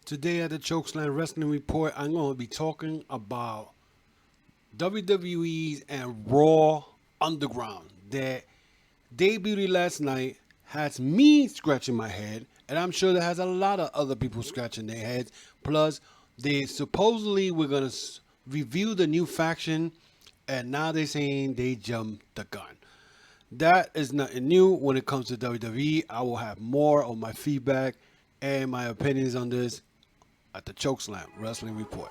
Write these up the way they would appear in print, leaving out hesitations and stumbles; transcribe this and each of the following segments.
Today at the Chokeslam Wrestling Report, I'm going to be talking about WWE's and Raw Underground that debuted last night. Has me scratching my head, and I'm sure that has a lot of other people scratching their heads. Plus, they supposedly were going to review the new faction, and now they're saying they jumped the gun. That is nothing new when it comes to WWE. I will have more of my feedback and my opinions on this at the Chokeslam Wrestling Report.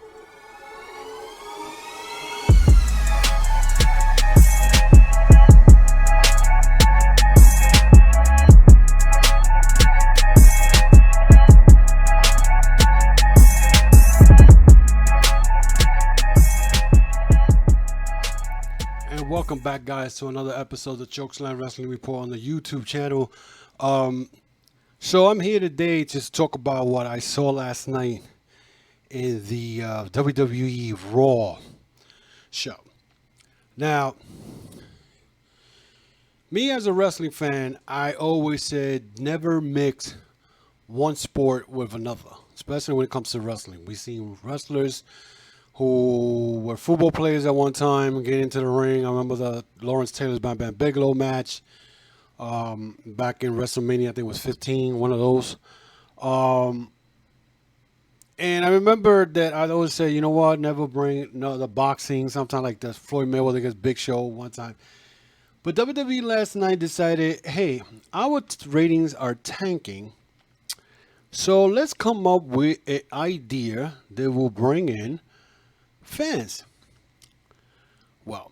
And welcome back, guys, to another episode of the Chokeslam Wrestling Report on the YouTube channel. So I'm here today to talk about what I saw last night in the WWE Raw show. Now, me as a wrestling fan, I always said never mix one sport with another, especially when it comes to wrestling. We've seen wrestlers who were football players at one time get into the ring. I remember the Lawrence Taylor's Bam Bam Bigelow match back in WrestleMania. I think it was 15, one of those. And I remember that I'd always say, you know what, never bring the boxing, sometimes like the Floyd Mayweather against Big Show one time. But WWE last night decided, hey, our ratings are tanking, so let's come up with an idea that will bring in fans. Well,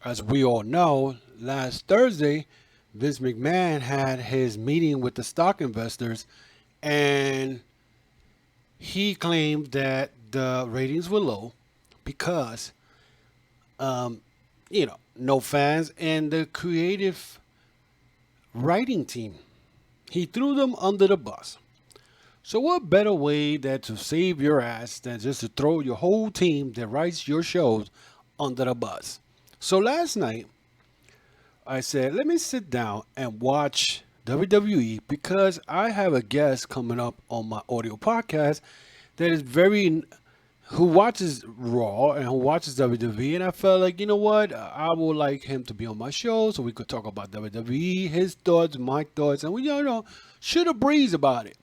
as we all know, last Thursday, Vince McMahon had his meeting with the stock investors, and he claimed that the ratings were low because, no fans and the creative writing team. He threw them under the bus. So what better way than to save your ass than just to throw your whole team that writes your shows under the bus? So last night, I said, let me sit down and watch WWE because I have a guest coming up on my audio podcast that is who watches Raw and who watches WWE, and I felt like, you know what, I would like him to be on my show so we could talk about WWE, his thoughts, my thoughts, and we shoot a breeze about it.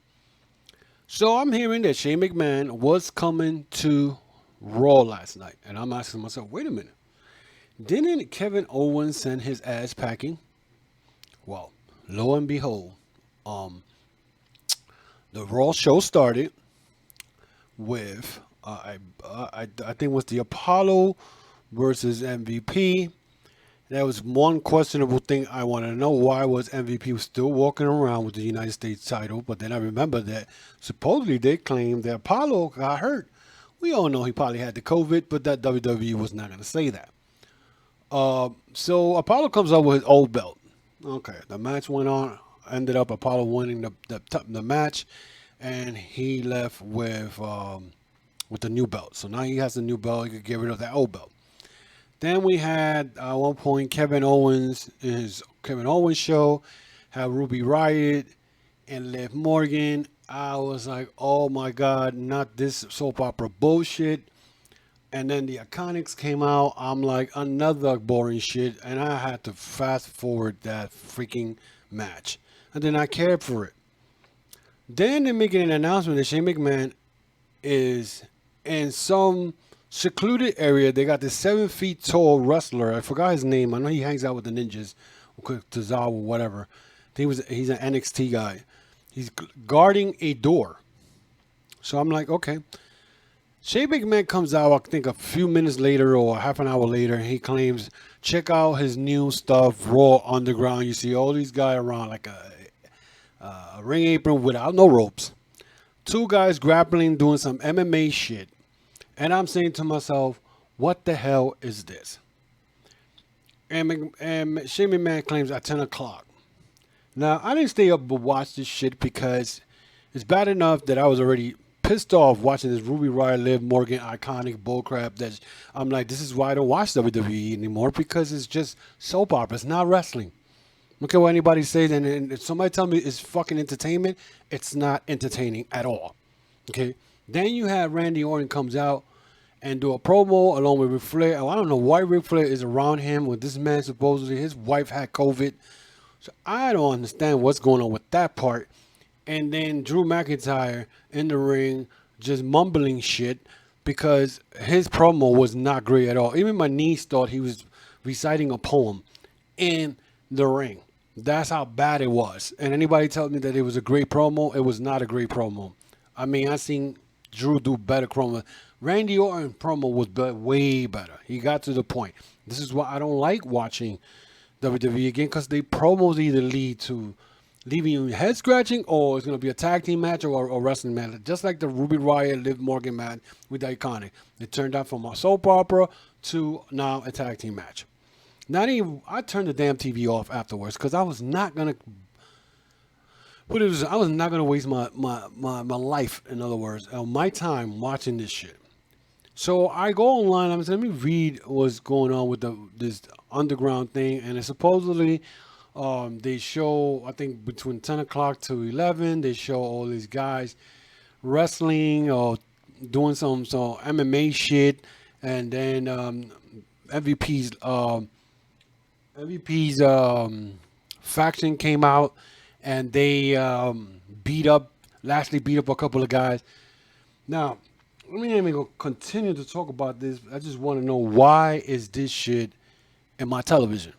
So I'm hearing that Shane McMahon was coming to Raw last night, and I'm asking myself, wait a minute, didn't Kevin Owens send his ass packing? Well, lo and behold, the Raw show started with I think it was the Apollo versus MVP. That was one questionable thing I want to know. Why was MVP still walking around with the United States title? But then I remember that supposedly they claimed that Apollo got hurt. We all know he probably had the COVID, but that WWE was not going to say that. So Apollo comes up with his old belt. Okay, the match went on. Ended up Apollo winning the match, and he left with the new belt. So now he has the new belt. He could get rid of that old belt. Then we had at one point Kevin Owens in his Kevin Owens show, had Ruby Riott and Liv Morgan. I was like, oh my God, not this soap opera bullshit. And then the Iconics came out. I'm like, another boring shit. And I had to fast forward that freaking match. And then I cared for it. Then they're making an announcement that Shane McMahon is in some secluded area. They got this 7 feet tall wrestler. I forgot his name. I know he hangs out with the ninjas, Tozawa, whatever. He's an NXT guy. He's guarding a door. So I'm like, okay. Shane McMahon comes out, I think a few minutes later or half an hour later, and he claims, check out his new stuff, Raw Underground. You see all these guys around like a ring apron without no ropes. 2 guys grappling, doing some MMA shit. And I'm saying to myself, what the hell is this? And Shane McMahon claims at 10 o'clock. Now, I didn't stay up to watch this shit because it's bad enough that I was already pissed off watching this Ruby Riott, Liv Morgan, iconic bullcrap. That I'm like, this is why I don't watch WWE anymore, because it's just soap opera. It's not wrestling. Look at what anybody says, and if somebody tell me it's fucking entertainment, it's not entertaining at all. Okay? Then you have Randy Orton comes out and do a promo along with Ric Flair. I don't know why Ric Flair is around him when this man supposedly his wife had COVID. So I don't understand what's going on with that part. And then Drew McIntyre in the ring just mumbling shit because his promo was not great at all. Even my niece thought he was reciting a poem in the ring. That's how bad it was. And anybody tells me that it was a great promo, it was not a great promo. I mean, I seen Drew do better promo. Randy Orton promo was way better. He got to the point. This is why I don't like watching WWE again, because they promos either lead to leaving you head scratching, or it's going to be a tag team match or a wrestling match. Just like the Ruby Riott Liv Morgan match with the Iconic. It turned out from a soap opera to now a tag team match. Not even, I turned the damn TV off afterwards because I was not going to. I was not gonna waste my life, in other words, my time watching this shit. So I go online. Let me read what's going on with this underground thing, and it's supposedly they show, I think between 10 o'clock to 11, they show all these guys wrestling or doing some MMA shit, and then MVP's faction came out and they lastly beat up a couple of guys. Now, let me even go continue to talk about this. I just want to know, why is this shit in my television?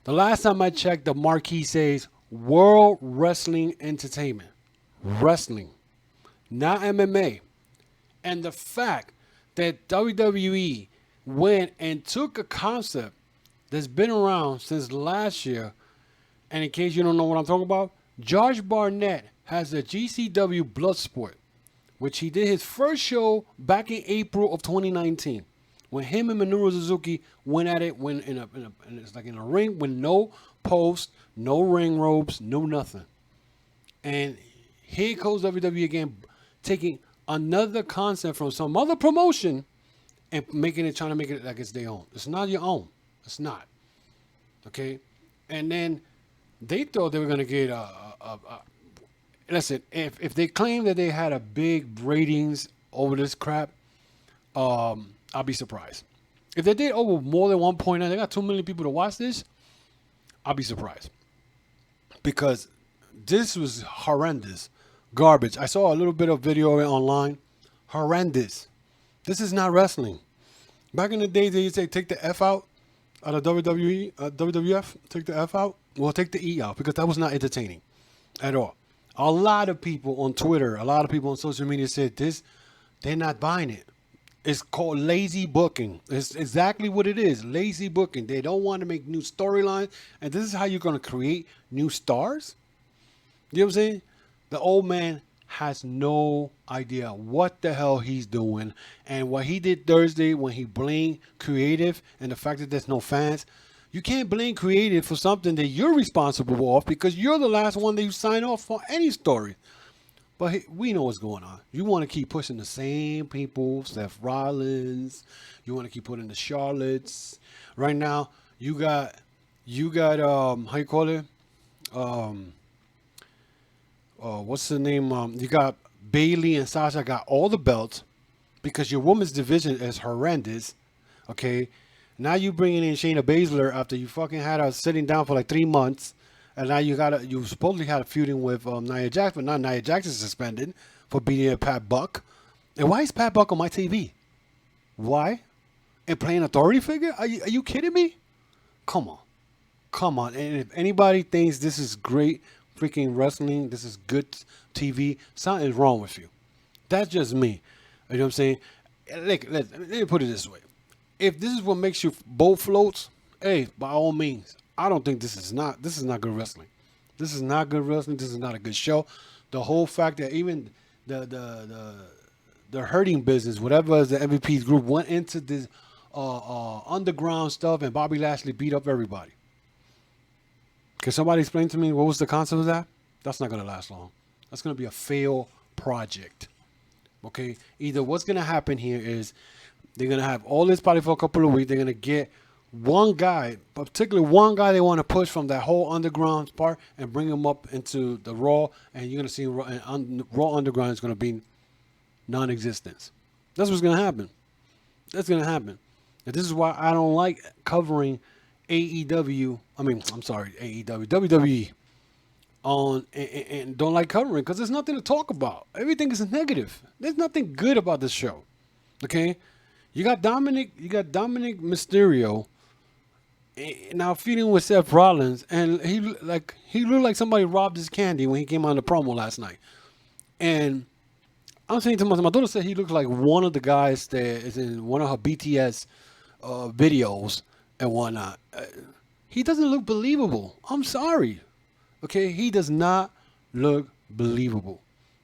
The last time I checked, the marquee says World Wrestling Entertainment. Wrestling, not MMA. And the fact that WWE went and took a concept that's been around since last year, and in case you don't know what I'm talking about, Josh Barnett has a GCW Bloodsport, which he did his first show back in April of 2019, when him and Minoru Suzuki went at it, it's like in a ring with no post, no ring ropes, no nothing. And here goes WWE again, taking another concept from some other promotion and trying to make it like it's their own. It's not your own. It's not. Okay? And then they thought they were going to get listen, if they claim that they had a big ratings over this crap, I'll be surprised. If they did over more than 1.9, they got 2 million people to watch this, I'll be surprised. Because this was horrendous. Garbage. I saw a little bit of video online. Horrendous. This is not wrestling. Back in the days, they used to say, take the F out of WWE, WWF, take the F out. Well, take the E out, because that was not entertaining at all. A lot of people on Twitter, a lot of people on social media said this, they're not buying it. It's called lazy booking. It's exactly what it is, lazy booking. They don't want to make new storylines, and this is how you're going to create new stars? You know what I'm saying? The old man has no idea what the hell he's doing, and what he did Thursday when he blamed creative and the fact that there's no fans. You can't blame creative for something that you're responsible for, because you're the last one that you sign off for any story. But we know what's going on. You want to keep pushing the same people, Seth Rollins. You want to keep putting the Charlottes. Right now, you got how you call it? What's the name? You got Bailey and Sasha got all the belts, because your women's division is horrendous. Okay. Now you bringing in Shayna Baszler after you fucking had her sitting down for like 3 months, and now you supposedly had a feuding with Nia Jax, but now Nia Jax is suspended for beating a Pat Buck. And why is Pat Buck on my TV? Why? And playing authority figure? Are you kidding me? Come on. And if anybody thinks this is great freaking wrestling, this is good TV, something's wrong with you. That's just me. You know what I'm saying? Let me put it this way. If this is what makes you boat floats, hey, by all means. I don't think this is not good wrestling. This is not good wrestling. This is not a good show. The whole fact that even the hurting business, whatever is the MVP's group, went into this underground stuff, and Bobby Lashley beat up everybody. Can somebody explain to me what was the concept of that? That's not going to last long. That's going to be a failed project. Okay? Either what's going to happen here is they're going to have all this party for a couple of weeks. They're going to get one guy, particularly one guy they want to push from that whole underground part and bring him up into the Raw. And you're going to see Raw Underground is going to be non-existence. That's what's gonna happen. That's gonna happen. And this is why I don't like covering AEW. I mean, I'm sorry, AEW, WWE and don't like covering because there's nothing to talk about. Everything is negative. There's nothing good about this show. Okay, you got Dominic Mysterio now feuding with Seth Rollins, and he looked like somebody robbed his candy when he came on the promo last night. And I'm saying to myself, my daughter said he looks like one of the guys that is in one of her BTS videos and whatnot. He doesn't look believable. I'm sorry. Okay, he does not look believable.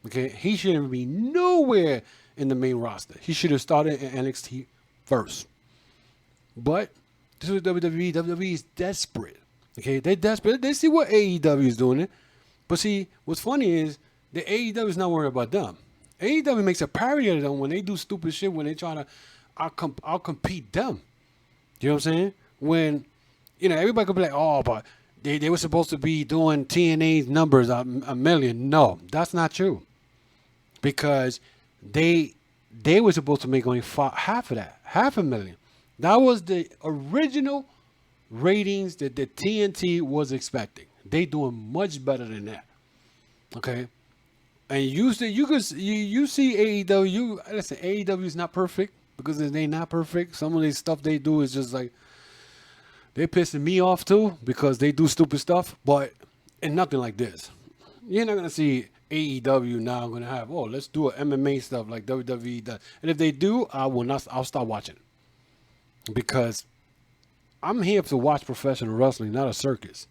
Okay, he shouldn't be nowhere in the main roster. He should have started in NXT first. But this is WWE. WWE is desperate. Okay, they're desperate. They see what AEW is doing it. But see, what's funny is the AEW is not worried about them. AEW makes a parody of them when they do stupid shit when they try to outcompete them. You know what I'm saying? When, everybody could be like, oh, but they were supposed to be doing TNA's numbers a million. No, that's not true. Because they were supposed to make only half of that, 500,000. That was the original ratings that the TNT was expecting. They doing much better than that. Okay, and you see AEW. Listen, AEW is not perfect because they not perfect. Some of the stuff they do is just like they're pissing me off too because they do stupid stuff. But and nothing like this. You're not gonna see AEW now going to have, let's do a MMA stuff like WWE does. And if they do, I'll stop watching. Because I'm here to watch professional wrestling, not a circus.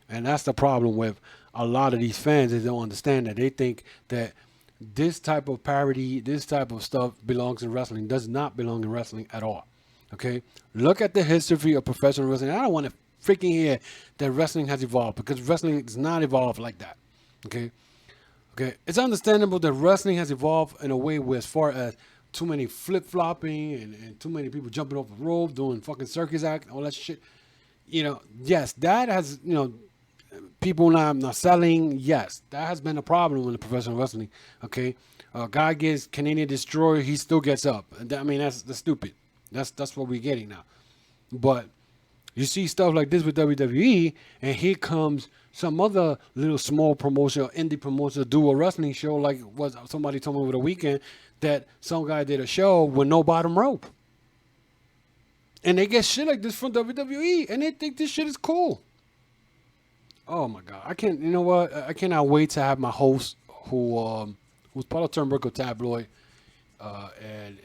And that's the problem with a lot of these fans. They don't understand that. They think that this type of parody, this type of stuff belongs in wrestling. Does not belong in wrestling at all. Okay? Look at the history of professional wrestling. I don't want to freaking hear that wrestling has evolved because wrestling is not evolved like that. Okay? Okay, it's understandable that wrestling has evolved in a way where as far as too many flip-flopping and too many people jumping off the rope, doing fucking circus act, all that shit. Yes, that has, people not selling. Yes, that has been a problem in the professional wrestling. Okay, a guy gets Canadian Destroyer, he still gets up. That's stupid. That's what we're getting now. But you see stuff like this with WWE, and here comes some other little small promotion or indie promotion do a wrestling show like what somebody told me over the weekend that some guy did a show with no bottom rope. And they get shit like this from WWE, and they think this shit is cool. Oh my God. You know what? I cannot wait to have my host who's part of Turnbuckle Tabloid, and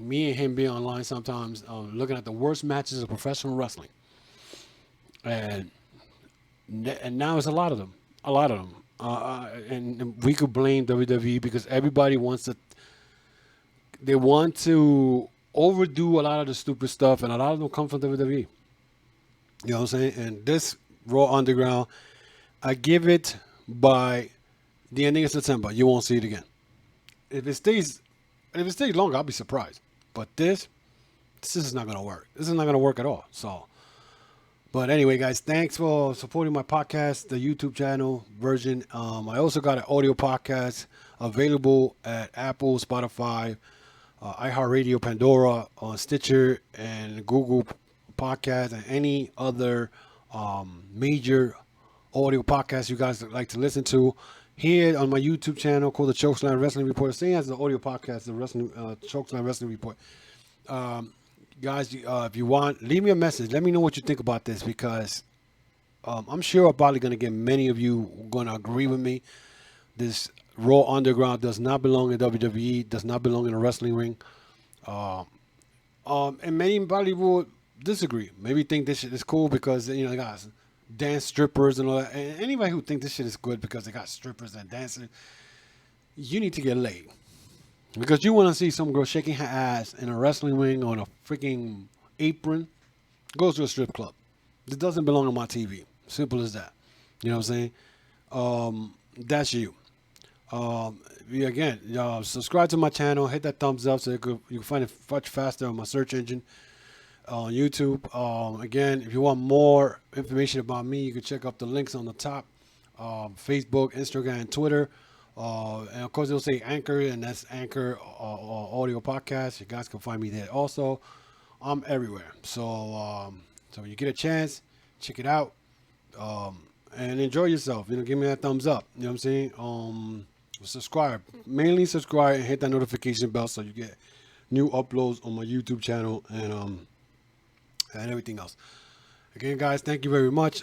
me and him be online sometimes looking at the worst matches of professional wrestling. And now it's a lot of them. And we could blame WWE because everybody they want to overdo a lot of the stupid stuff, and a lot of them come from WWE. You know what I'm saying? And this Raw Underground, I give it by the ending of September. You won't see it again. If it stays longer, I'll be surprised. But this is not gonna work. This is not gonna work at all. So. But anyway, guys, thanks for supporting my podcast, the YouTube channel version. I also got an audio podcast available at Apple, Spotify, iHeartRadio, Pandora, on Stitcher, and Google Podcast, and any other major audio podcast you guys like to listen to. Here on my YouTube channel called the Chokeslam Wrestling Report, same as the audio podcast, the Chokeslam Wrestling Report. Guys, if you want, leave me a message. Let me know what you think about this because I'm sure I'm probably going to get many of you going to agree with me. This Raw Underground does not belong in WWE, does not belong in a wrestling ring. And many probably will disagree. Maybe think this shit is cool because, they got dance strippers and all that. And anybody who thinks this shit is good because they got strippers and dancing, you need to get laid. Because you want to see some girl shaking her ass in a wrestling ring on a freaking apron, goes to a strip club. It doesn't belong on my TV. Simple as that. You know what I'm saying? That's you. Again, subscribe to my channel. Hit that thumbs up so you can find it much faster on my search engine on YouTube. Again, if you want more information about me, you can check out the links on the top. Facebook, Instagram, and Twitter. And of course, it'll say Anchor, and that's Anchor Audio Podcast. You guys can find me there also. I'm everywhere. So when you get a chance, check it out. And enjoy yourself. Give me that thumbs up. You know what I'm saying? Subscribe. Mainly subscribe and hit that notification bell so you get new uploads on my YouTube channel and everything else. Again, guys, thank you very much.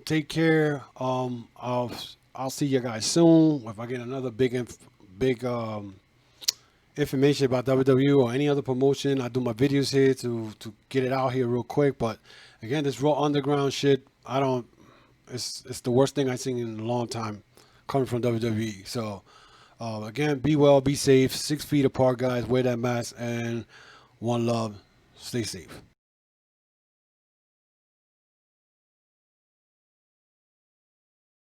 Take care. I'll see you guys soon. If I get another big information about WWE or any other promotion, I do my videos here to get it out here real quick. But again, this Raw Underground shit, I don't. It's the worst thing I've seen in a long time coming from WWE. So again, be well, be safe. 6 feet apart, guys. Wear that mask and one love. Stay safe.